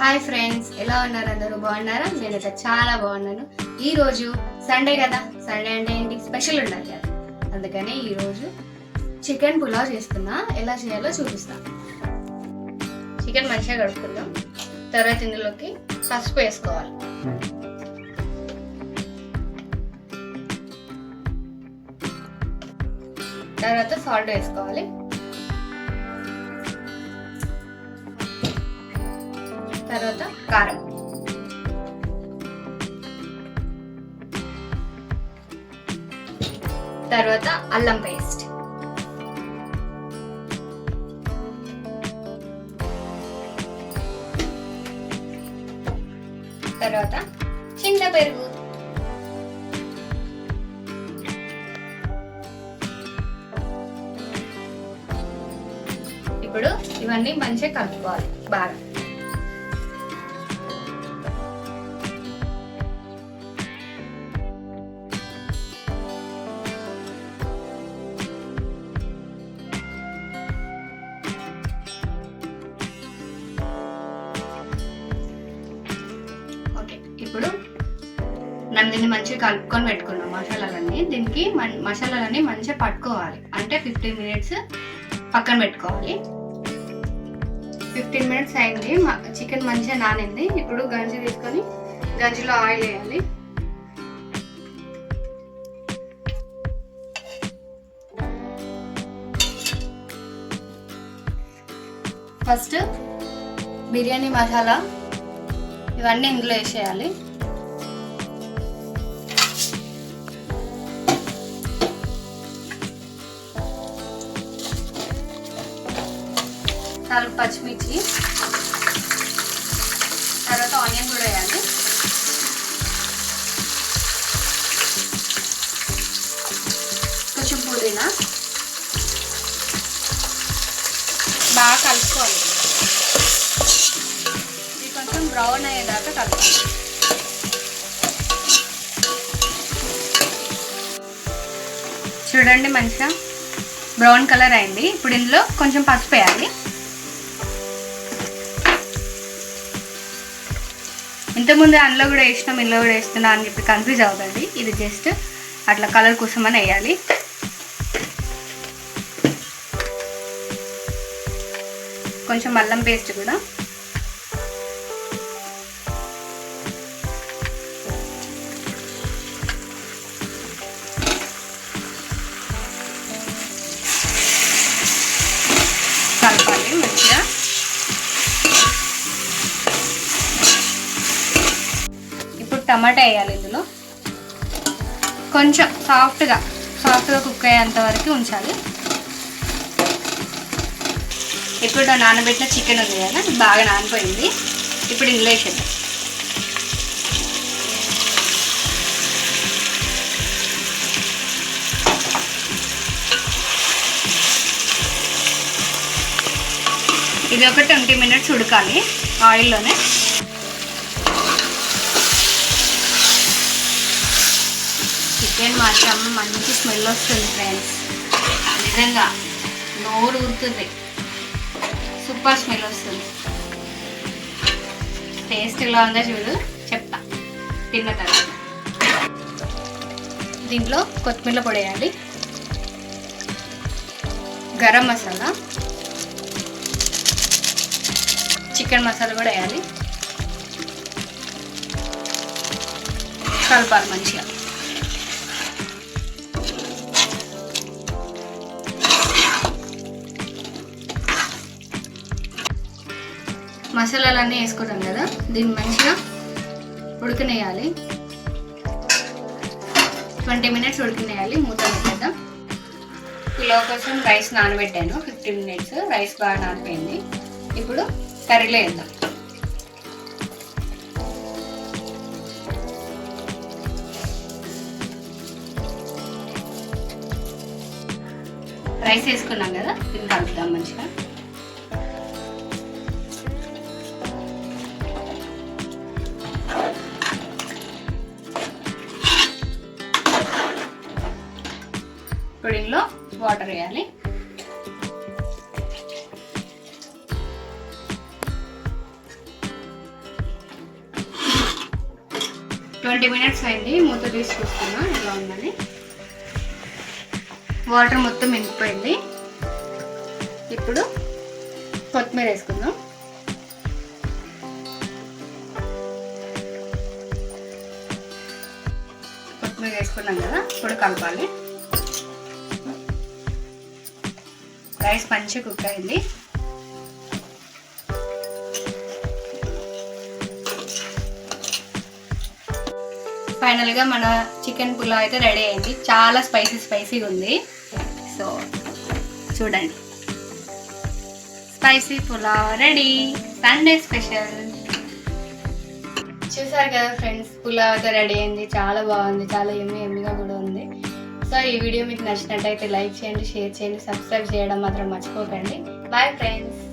Hi friends, ఎలా ఉన్నారు? అందరూ బాగున్నారా? నేనైతే చాలా బాగున్నాను. ఈరోజు సండే కదా, సండే అంటే ఏంటి స్పెషల్ ఉండాలి కదా, అందుకని ఈరోజు చికెన్ పులావ్ చేస్తున్నా. ఎలా చేయాలో చూపిస్తాను. చికెన్ మంచిగా కడుక్కుందాం. తర్వాత ఇందులోకి పసుపు వేసుకోవాలి. తర్వాత సాల్ట్ వేసుకోవాలి. తర్వాత కారం, తర్వాత అల్లం పేస్ట్, తర్వాత చింత పెరుగు, ఇప్పుడు ఇవన్నీ మంచిగా కలుపుకోవాలి బాగా. ఇప్పుడు మనం దీన్ని మంచిగా కలుపుకొని పెట్టుకున్నాం మసాలాలన్నీ. దీనికి మసాలాలన్నీ మంచిగా పట్టుకోవాలి. అంటే 15 minutes పక్కన పెట్టుకోవాలి. 15 minutes అయింది. చికెన్ మంచిగా నానింది. ఇప్పుడు గంజి తీసుకొని గంజిలో ఆయిల్ వేయాలి. ఫస్ట్ బిర్యానీ మసాలా ఇవన్నీ ఇందులో వేసేయాలి. నాలుగు పచ్చిమిర్చి, తర్వాత ఆనియన్ కూడా వేయాలి. కొంచెం పుదీనా బాగా కలుపుకోవాలి. బ్రౌన్ అయ్యేదాకా కలుపుకోవాలి. చూడండి మంచిగా బ్రౌన్ కలర్ అయింది. ఇప్పుడు ఇందులో కొంచెం పసుపు వేయాలి. ఇంతకుముందు అందులో కూడా వేసినాం, ఇందులో కూడా వేస్తున్నా అని చెప్పి కన్ఫ్యూజ్ అవుతుంది. ఇది జస్ట్ అట్లా కలర్ కోసమని వేయాలి. కొంచెం అల్లం పేస్ట్ కూడా, కలపాలి మంచిగా. ఇప్పుడు టమాటా వేయాలి. ఇందులో కొంచెం సాఫ్ట్గా కుక్ అయ్యేంత వరకు ఉంచాలి. ఇప్పుడు నానబెట్టిన చికెన్ ఉంది కదా, బాగా నానిపోయింది. ఇప్పుడు ఇందులో వేసేద్దాం. ఇది ఒక 20 minutes ఉడకాలి ఆయిల్లోనే. చికెన్ మాత్రం మంచి స్మెల్ వస్తుంది ఫ్రెండ్స్. నిజంగా నోరు ఊరుతుంది. సూపర్ స్మెల్ వస్తుంది. టేస్ట్ ఎలా ఉందో చూడు, చెప్తా తిన్న తర్వాత. దీంట్లో కొత్తిమీర పొడి వేయాలి, గరం మసాలా, చికెన్ మసాలా కూడా వేయాలి. కలపాలి మంచిగా. మసాలాలన్నీ వేసుకుంటాం కదా, దీన్ని మంచిగా ఉడకనేయాలి. 20 minutes ఉడకనేయాలి. మూత పెట్టేద్దాం. కిలో కోసం రైస్ నానబెట్టాను 15 minutes. రైస్ బాగా నానిపోయింది. ఇప్పుడు కర్రీలో వేద్దాం. రైస్ వేసుకున్నాం కదా, దీన్ని కలుపుదాం మంచిగా. ఇప్పుడు ఇందులో వాటర్ వేయాలి. 20 minutes అయింది. మూత తీసి చూస్తున్నా ఎలా ఉందని. వాటర్ మొత్తం ఇంకిపోయింది. ఇప్పుడు కొత్తిమీర వేసుకుందాం. కొత్తిమీర వేసుకున్నాం కదా, ఇప్పుడు కలపాలి. రైస్ మంచిగా కుక్ అయింది. ఫైనల్గా మన చికెన్ పులావ్ అయితే రెడీ అయింది. చాలా స్పైసీగా ఉంది. సో చూడండి, spicy pulao ready. Sunday special. చూసారు కదా ఫ్రెండ్స్, పులావ్ అయితే రెడీ అయింది. చాలా బాగుంది, చాలా ఎమ్మిగా కూడా ఉంది. సో ఈ వీడియో మీకు నచ్చినట్టయితే లైక్ చేయండి, షేర్ చేయండి, సబ్స్క్రైబ్ చేయడం మాత్రం మర్చిపోకండి. Bye friends.